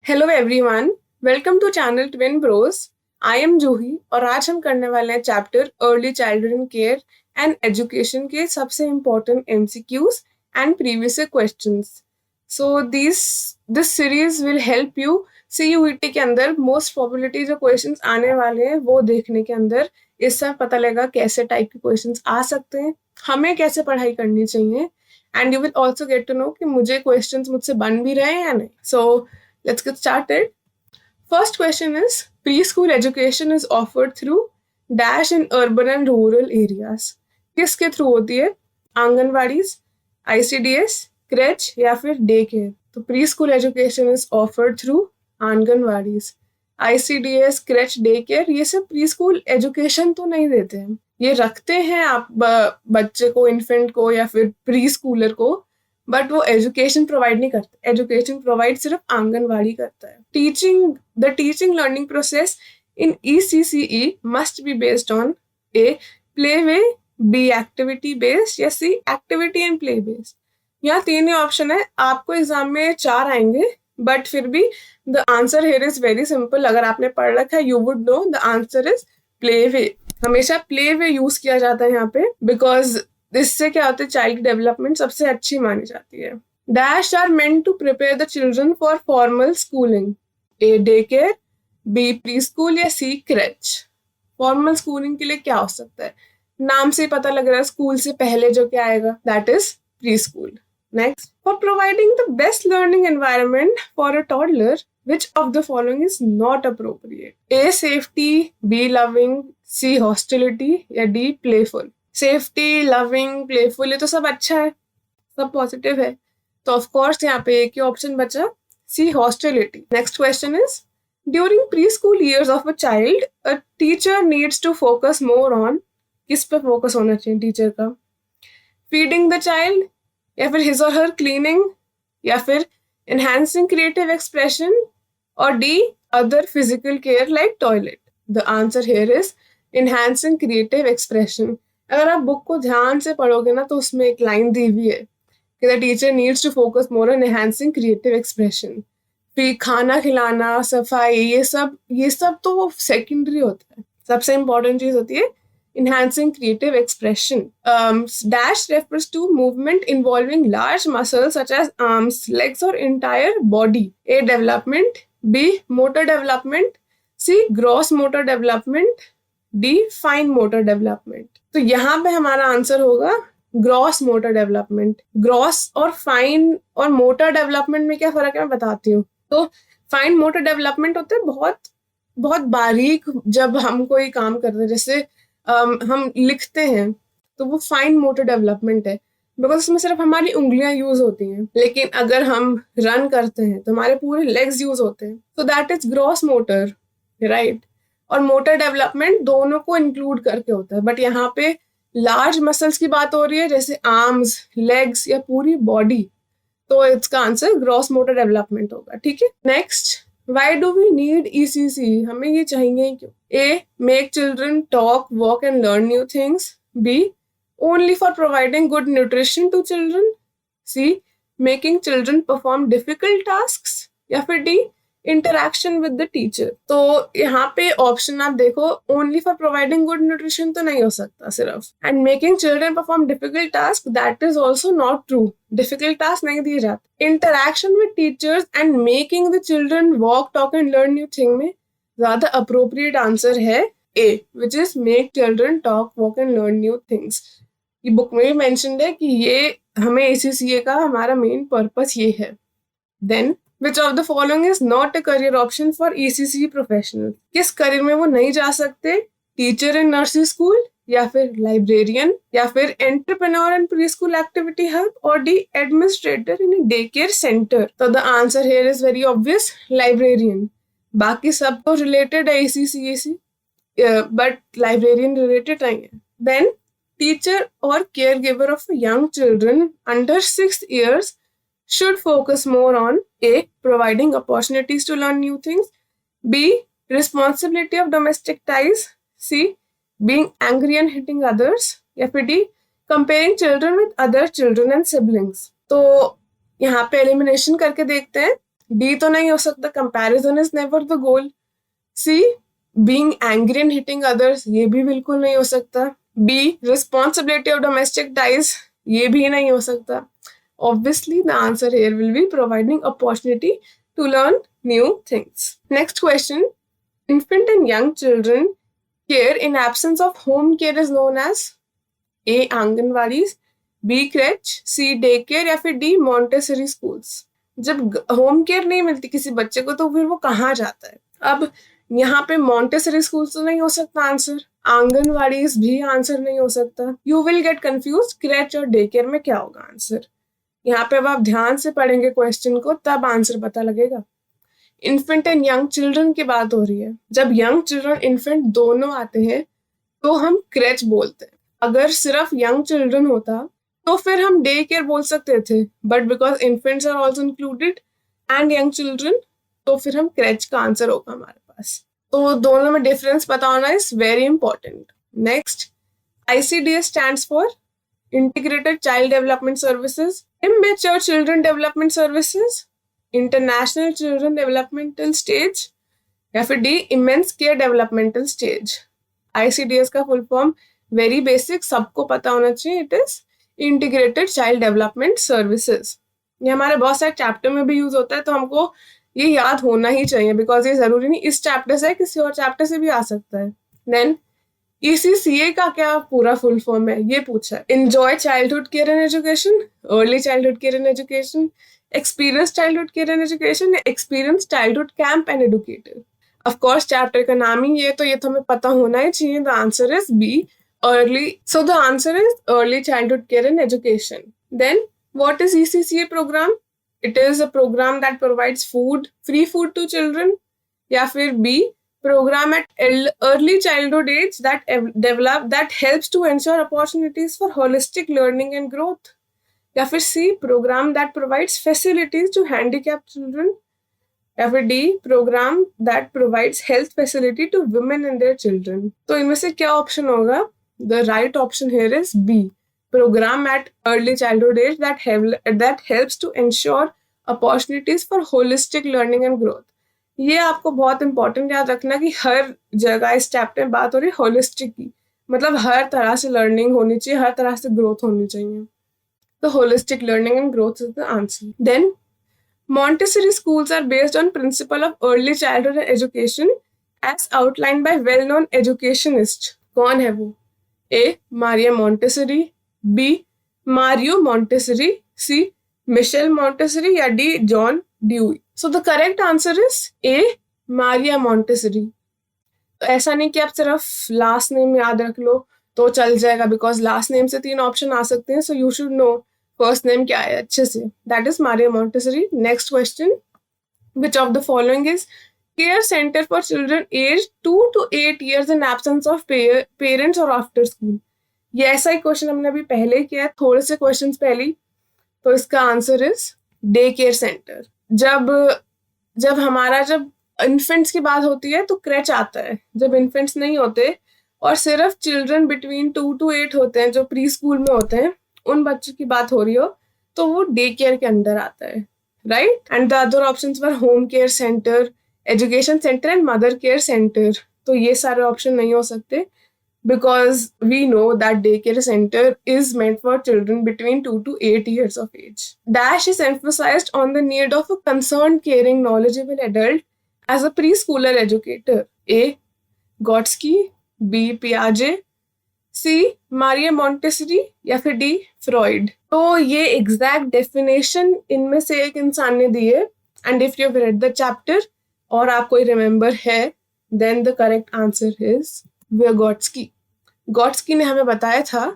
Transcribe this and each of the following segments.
Hello everyone, welcome to channel twin bros. I am Juhi और आज हम करने वाले हैं chapter early childhood care and education के सबसे important MCQs and previous questions. So this series will help you CUET के अंदर मोस्ट प्रोबेबिलिटी जो क्वेश्चंस आने वाले हैं वो देखने के अंदर इससे पता लगेगा कैसे टाइप के क्वेश्चंस आ सकते हैं, हमें कैसे पढ़ाई करनी चाहिए, and you will also get to know कि मुझे क्वेश्चंस मुझसे बन भी रहे हैं या नहीं। सो let's get started. First question is, preschool education is offered through dash in urban and rural areas. किसके थ्रू होती है? आंगनवाड़ीज, ICDS, क्रेच या फिर डे केयर। तो pre school education is offered through anganwadis, ICDS, creche, day care. ये सब pre school education तो नहीं देते हैं, ये रखते हैं आप बच्चे को, इन्फेंट को या फिर प्री स्कूलर को, बट वो एजुकेशन प्रोवाइड नहीं करता। एजुकेशन प्रोवाइड सिर्फ आंगनवाड़ी करता है। The teaching learning process in ECCE must be based on A, play way, B, activity based या C, activity and play based. यहाँ तीन ही ऑप्शन है, आपको एग्जाम में 4 आएंगे, बट फिर भी the answer here is very simple. अगर आपने पढ़ रखा है you would know the answer is play way. हमेशा प्ले वे यूज किया जाता है यहाँ पे, बिकॉज इससे क्या होता है, चाइल्ड डेवलपमेंट सबसे अच्छी मानी जाती है। Dash are meant to prepare the children for formal schooling. A, day care, B, preschool या C, क्रेच। फॉर्मल स्कूलिंग के लिए क्या हो सकता है? नाम से ही पता लग रहा है स्कूल से पहले जो क्या आएगा, that is pre school. Next, for providing the best learning environment for a toddler, which of the following is not appropriate? A, safety, B, loving, C, hostility या D, playful। Safety, loving, playful, ये तो सब अच्छा है, सब positive है, तो of course यहाँ पे एक ही ऑप्शन बचा, C, hostility. Next question is, during preschool years of a child a teacher needs to focus more on. किस पे फोकस होना चाहिए टीचर का? फीडिंग द चाइल्ड या फिर हिज और हर क्लीनिंग या फिर एनहांसिंग क्रिएटिव एक्सप्रेशन और D, other physical care like toilet. The answer here is enhancing creative expression. अगर आप बुक को ध्यान से पढ़ोगे ना तो उसमें एक लाइन दी हुई है कि the teacher needs to focus more on enhancing creative expression. फिर खाना खिलाना, सफाई, ये सब तो सेकेंडरी होता है, सबसे इंपॉर्टेंट चीज होती है enhancing creative expression. Dash refers to movement involving large muscles such as arms, legs or entire body. A, development, B, motor development, C, gross motor development, D, fine motor development. तो यहाँ पे हमारा answer होगा gross motor development. Gross और fine और motor development में क्या फर्क है मैं बताती हूँ। तो फाइन मोटर डेवलपमेंट होता है बहुत बहुत बारीक, जब हम कोई काम करते हैं, जैसे हम लिखते हैं तो वो फाइन मोटर डेवलपमेंट है, बिकॉज उसमें सिर्फ हमारी उंगलियां यूज होती हैं। लेकिन अगर हम रन करते हैं तो हमारे पूरे लेग्स यूज होते हैं, तो that is gross motor, right. और मोटर डेवलपमेंट दोनों को इंक्लूड करके होता है, बट यहाँ पे लार्ज मसल्स की बात हो रही है, जैसे आर्म्स, लेग्स या पूरी बॉडी, तो इसका आंसर ग्रॉस मोटर डेवलपमेंट होगा। ठीक है, next, Why do we need ECC? हमें ये चाहिए क्यों? A, make children talk, walk and learn new things. B, only for providing good nutrition to children. C, making children perform difficult tasks. या फिर D, interaction with the teacher. तो यहाँ पे option आप देखो, only for providing good nutrition तो नहीं हो सकता सिर्फ, and making children perform difficult tasks, that is also not true. Difficult task नहीं दिए जाते। Interaction with teachers and making the children walk, talk and learn new thing में ज्यादा appropriate आंसर है A, which is make children talk, walk and learn new things. ये book में भी mentioned है कि ये हमें ACCA का हमारा मेन पर्पस ये है। Then Which of the following is not a career option for ECC professional? किस करियर में वो नहीं जा सकते? टीचर इन नर्सरी स्कूल या फिर लाइब्रेरियन या फिर entrepreneur and preschool activity help और D, administrator in day care centre. तो the answer here is very obvious, librarian. बाकी सब तो रिलेटेड है ECCA से, बट लाइब्रेरियन रिलेटेड नहीं है। देन टीचर और care giver of young children under 6 years should focus more on A, providing opportunities to learn new things, B, responsibility of domestic ties, C, being angry and hitting others या फिर D, comparing children with other children and siblings। तो यहाँ पे elimination करके देखते हैं। D तो नहीं हो सकता, comparison is never the goal. C being angry and hitting others, ये भी बिल्कुल नहीं हो सकता। B responsibility of domestic ties, ये भी नहीं हो सकता। Obviously, the answer here will be providing opportunity to learn new things. Next question. Infant and young children care in absence of home care is known as A. Anganwadis, B. crèche, C. daycare या फिर D. Montessori schools। जब home care नहीं मिलती किसी बच्चे को तो फिर वो कहाँ जाता है? अब यहाँ पे मॉन्टेसरी स्कूल तो नहीं हो सकता आंसर, आंगनवाड़ीज भी आंसर नहीं हो सकता। You will get confuse, creche और डे केयर में क्या होगा आंसर। यहाँ पे अब आप ध्यान से पढ़ेंगे क्वेश्चन को तब आंसर पता लगेगा। इन्फेंट एंड यंग चिल्ड्रन की बात हो रही है। जब यंग चिल्ड्रन इन्फेंट दोनों आते हैं तो हम क्रेच बोलते हैं। अगर सिर्फ यंग चिल्ड्रन होता तो फिर हम डे केयर बोल सकते थे, but because infants are also included and young children, तो फिर हम क्रेच का आंसर होगा हमारे पास। तो दोनों में डिफरेंस पता होना is very important. Next, ICDS stands for Integrated Child Development Services, Immature Children Development Services, International Children Developmental Stage या फिर D Immense Care Developmental Stage। ICDS का फुल फॉर्म वेरी बेसिक, सबको पता होना चाहिए, it is integrated child development services. ये हमारे बहुत सारे चैप्टर में भी यूज होता है, तो हमको ये याद होना ही चाहिए बिकॉज ये जरूरी नहीं इस चैप्टर से, किसी और चैप्टर से भी आ सकता है। देन ECCA का क्या पूरा फुल फॉर्म है ये पूछा है। Enjoy childhood care and education, early childhood care and education, experience childhood care and education, experience childhood camp and educator. Of course chapter का नाम ही ये, तो ये तो हमें पता होना ही चाहिए। The answer is B, early. So the answer is early childhood care and education. Then what is ECCA program? It is a program that provides food, free food to children. या फिर B, program at early childhood age that helps to ensure opportunities for holistic learning and growth. या फिर C, program that provides facilities to handicapped children. या फिर D, program that provides health facility to women and their children. तो इनमें से क्या option होगा? The right option here is B, program at early childhood age that helps to ensure opportunities for holistic learning and growth. ये आपको बहुत important याद रखना कि हर जगह इस चैप्टर में बात हो रही है होलिस्टिक की, मतलब हर तरह से लर्निंग होनी चाहिए, हर तरह से ग्रोथ होनी चाहिए। तो holistic learning and growth is the answer. Then Montessori schools are based on principle of early childhood education as outlined by well-known educationist. कौन है वो? A. Maria Montessori, B. Mario Montessori, C. Michelle Montessori या D. John Dewey. So the correct answer is A. Maria Montessori. तो ऐसा नहीं कि आप सिर्फ लास्ट नेम याद रख लो तो चल जाएगा, बिकॉज लास्ट नेम से 3 ऑप्शन आ सकते हैं, so you should know first name क्या है अच्छे से। That is Maria Montessori. Next question, which of the following is care center for children aged 2 to 8 years in absence of parents or after school? ये ऐसा ही question हमने अभी पहले ही किया है, थोड़े से क्वेश्चंस पहले। तो इसका answer is day care centre. जब इन्फेंट्स की बात होती है तो क्रेच आता है, जब इन्फेंट्स नहीं होते और सिर्फ चिल्ड्रन बिटवीन 2 to 8 होते हैं जो प्री स्कूल में होते हैं, उन बच्चों की बात हो रही हो तो वो डे केयर के अंदर आता है, right. And the other options were home care centre, education centre and mother care centre. तो ये सारे ऑप्शन नहीं हो सकते because we know that daycare center is meant for children between 2 to 8 years of age. Dash is emphasized on the need of a concerned, caring, knowledgeable adult as a preschooler educator. A. Gotsky, B. Piaget, C. Maria Montessori या फिर D. Freud. तो ये exact definition इनमें से एक इंसान ने दी है, and if you've read the chapter और आपको रिमेम्बर है, then the correct answer is Vygotsky. गॉट्स्की ने हमें बताया था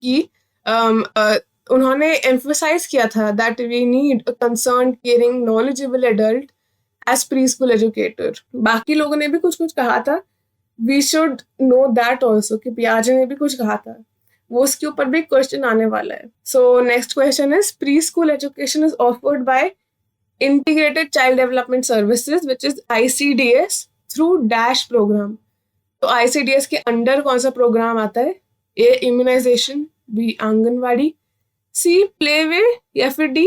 कि उन्होंने एम्फसाइज किया था that we need a concerned, caring, knowledgeable adult as preschool educator. बाकी लोगों ने भी कुछ कुछ कहा था, we should know that also कि पियाजे ने भी कुछ कहा था, वो उसके ऊपर भी क्वेश्चन आने वाला है। So next question is preschool education is offered by integrated child development services which is ICDS through dash programme. तो ICDS के अंडर कौन सा प्रोग्राम आता है? A. Immunisation, B. Anganwadi, C. Play way या फिर D.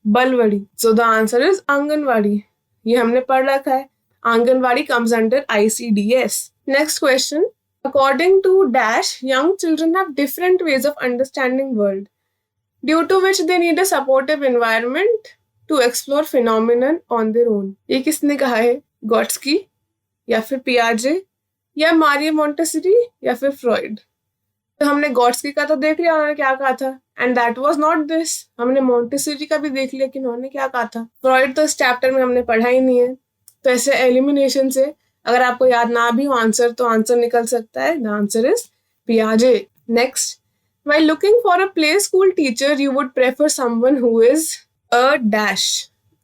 बलवड़ी. So the answer is anganwadi. ये हमने पढ़ रखा है. Anganwadi comes under ICDS. Next question. According to Dash, young children have different ways of understanding world, due to which they need a supportive environment to explore phenomenon on their own. ये किसने कहा है? गॉट्स्की या फिर पियाजे या मारिया मोंटेसरी या फिर Freud? तो हमने गॉट्स्की का तो देख लिया उन्होंने क्या कहा था, and that was not this. हमने मोंटेसरी का भी देख लिया कि उन्होंने क्या कहा था. फ्रॉइड तो इस चैप्टर में हमने पढ़ा ही नहीं है. तो ऐसे एलिमिनेशन से अगर आपको याद ना भी हो आंसर तो आंसर निकल सकता है. द आंसर इज पियाजे. Next. While looking for a play school teacher, you would prefer someone who is a dash,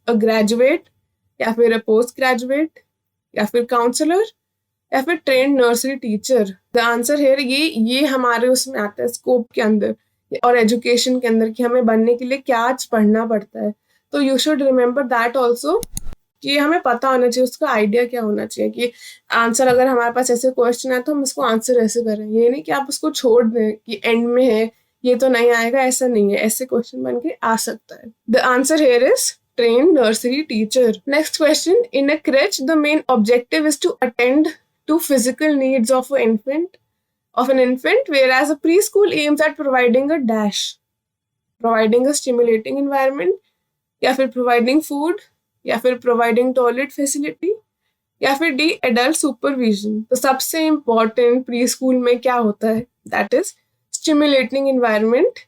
a graduate, या फिर a postgraduate, या फिर counselor, या फिर trained nursery teacher. The answer here ये हमारे उसमें आता है स्कोप के अंदर और एजुकेशन के अंदर कि हमें बनने के लिए क्या पढ़ना पड़ता है. तो you should remember that also कि हमें पता होना चाहिए, उसका आइडिया क्या होना चाहिए कि आंसर अगर हमारे पास ऐसे क्वेश्चन है तो हम इसको आंसर ऐसे करें. ये नहीं कि आप उसको छोड़ दें कि एंड में है ये तो नहीं आएगा, ऐसा नहीं है. ऐसे क्वेश्चन बन के आ सकता है. The answer here is train nursery teacher. Next question. In a creche the main objective is to attend to physical needs of an infant, whereas a preschool aims at providing a dash, providing a stimulating environment, या फिर providing food, या फिर providing toilet facility, या फिर D adult supervision. तो सबसे important pre school में क्या होता है? That is stimulating environment.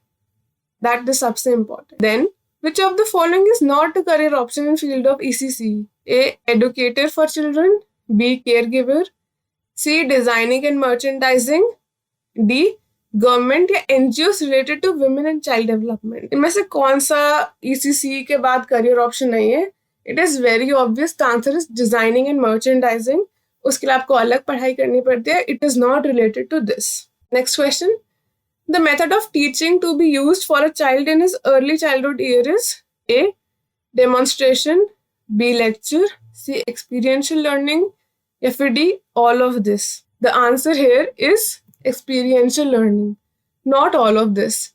That is सबसे important. Then which of the following is not a career option in field of ECC? A educator for children, B caregiver, C designing and merchandising, D government या NGOs related to women and child development. इनमें से कौन सा ECC के बाद career option नहीं है? It is very obvious. The answer is designing and merchandising. उसके लिए आपको अलग पढ़ाई करनी पड़ती है. It is not related to this. Next question. The method of teaching to be used for a child in his early childhood year is A demonstration, B lecture, C experiential learning, या फिर D all of this. The answer here is experiential learning, not all of this.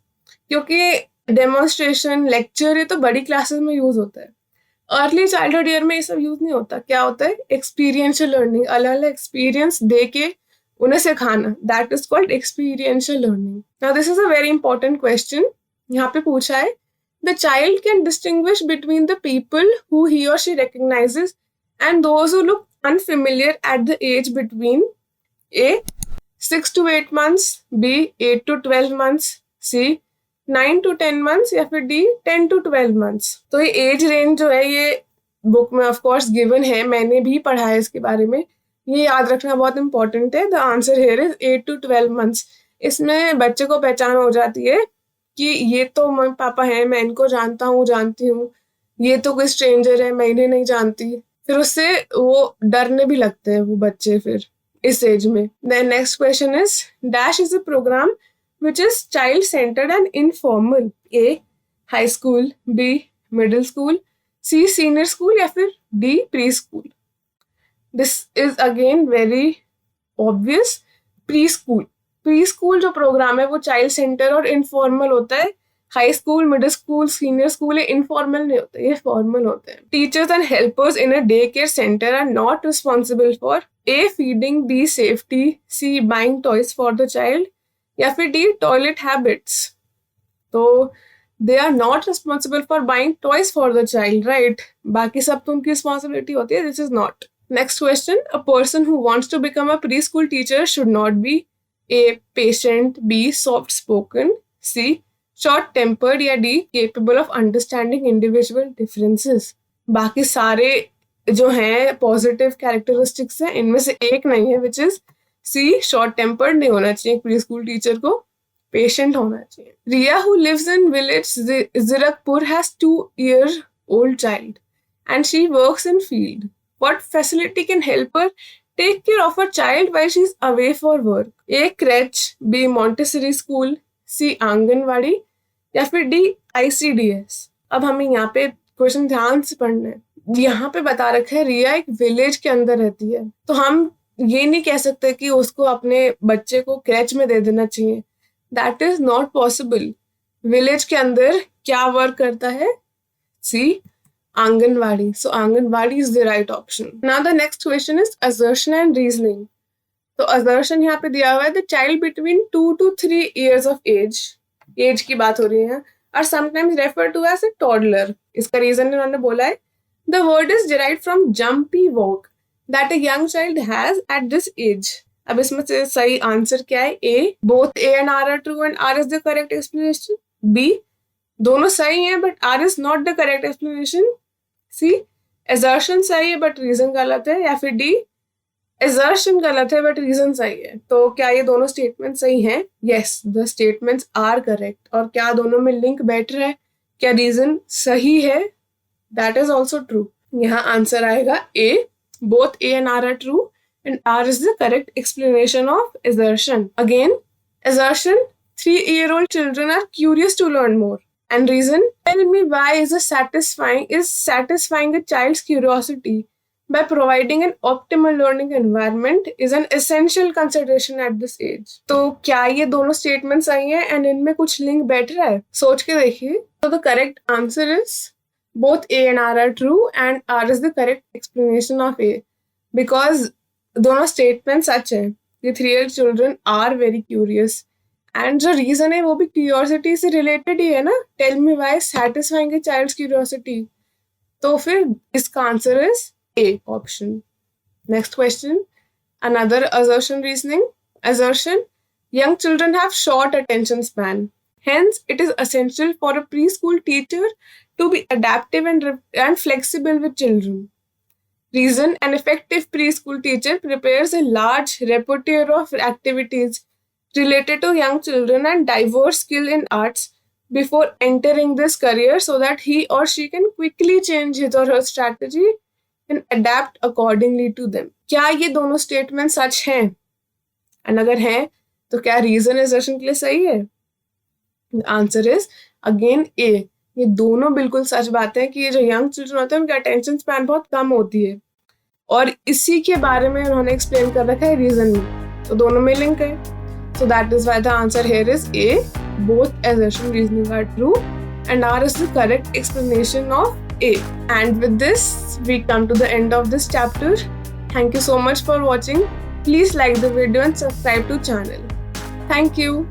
क्योंकि demonstration, lecture ये तो बड़ी classes में use होता है. Early childhood year में ये सब यूज नहीं होता. क्या होता है? Experiential learning. अलग अलग एक्सपीरियंस दे के उन्हें सिखाना. That is called experiential learning. Now this is a very important question. यहाँ पे पूछा है the child can distinguish between the people who he और she recognises and those who look unfamiliar at the age between a 6 to 8 months, B 8 to 12 months, C 9 to 10 months, या फिर D 10 to 12 months. तो ये as range जो है ये book में of course given है. मैंने भी पढ़ा है इसके बारे में. ये याद रखना बहुत इंपॉर्टेंट है. The answer here is 8 to 12 months. इसमें बच्चे को पहचान हो जाती है कि ये तो मम्मी पापा हैं, मैं इनको जानता हूँ, जानती हूँ. ये तो कोई स्ट्रेंजर है, मैं इन्हें नहीं जानती. फिर उससे वो डरने भी लगते हैं वो बच्चे फिर इस एज में. Then next question is Dash is a program which is child centered and informal. A high school, B middle school, C senior school, या फिर D preschool. This is again very obvious. Preschool जो programme है वो child centre और informal होता है. High school, middle school, senior school ये informal नहीं होते, ये फॉर्मल होते हैं. Teachers and helpers in a day care centre are not responsible for A feeding, B safety, C buying toys for the child, या फिर डी टॉयलेट हैबिट्स. तो they are not responsible for buying toys for the child, right. बाकी सब तो उनकी responsibility होती है. This is not. Next question. A person who wants to become a preschool teacher should not be A patient, B soft spoken, C short tempered, या D capable of understanding individual differences. बाकी सारे जो हैं positive characteristics हैं, इनमें से एक नहीं है, which is C short tempered नहीं होना चाहिए प्री स्कूल टीचर को, पेशेंट होना चाहिए. Riya who lives in village Zirakpur has 2-year-old child and she works in field. What facility can help her take care of her child while she is away for work? A crèche, B Montessori school, C anganwadi, या फिर D ICDS. अब हमें यहाँ पे question ध्यान से पढ़ना है. यहाँ पे बता रखा है रिया एक विलेज के अंदर रहती है, तो हम ये नहीं कह सकते कि उसको अपने बच्चे को क्रैच में दे देना चाहिए. That is not possible. Village के अंदर क्या वर्क करता है? C. Anganwadi. So Anganwadi is the right option. Now the next question is assertion and reasoning. तो assertion यहाँ पे दिया हुआ है the child between 2 to 3 years of age की बात हो रही है, और sometimes referred to as a toddler. इसका reason इन्होंने बोला है the word is derived from jumpy walk that a young child has at this age. अब इसमें से सही आंसर क्या है? A. Both A and R are true and R is the correct explanation. B. दोनों सही हैं but R is not the correct explanation. C. Assertion सही है but reason गलत है. या फिर D. Assertion गलत है but reason सही है. तो क्या ये दोनों स्टेटमेंट सही हैं? Yes, the statements are correct. और क्या दोनों में लिंक बेटर है? क्या रीजन सही है? That is also true. यहाँ आंसर आएगा A. Both A and R are true and R is the correct explanation of assertion. Again, assertion, 3-year-old children are curious to learn more. And reason, tell me why is satisfying a child's curiosity by providing an optimal learning environment is an essential consideration at this age. तो क्या ये दोनों statement सही है and इनमें कुछ link बैठ रहा है? सोच के देखिए. तो the correct answer is both A and R are true and R is the correct explanation of A, because दोनों स्टेटमेंट सच है. The 3-year-old children are very curious and जो रीजन है वो भी क्यूरियोसिटी से रिलेटेड ही है ना. Tell me why satisfying a child's curiosity. तो फिर इसका answer is A option. Next question, another assertion reasoning. Assertion, young children have short attention span. Hence, it is essential for a preschool teacher to be adaptive and flexible with children. Reason, an effective preschool teacher prepares a large repertoire of activities related to young children and diverse skill in arts before entering this career so that he or she can quickly change his or her strategy and adapt accordingly to them. क्या ये दोनों statement सच हैं? And अगर हैं तो क्या reason assertion के लिए सही है? Answer is again A. ये दोनों बिल्कुल सच बात है कि ये जो यंग चिल्ड्रन होते हैं उनकी अटेंशन स्पैन बहुत कम होती है, और इसी के बारे में उन्होंने एक्सप्लेन कर रखा है रीजन में. तो दोनों में लिंक है. So that is why the answer here is A. Both assertion reasoning are true and R is the correct explanation of A. And with this, we come to the end of this chapter. Thank you so much for watching. Please like the video and subscribe to channel. Thank you.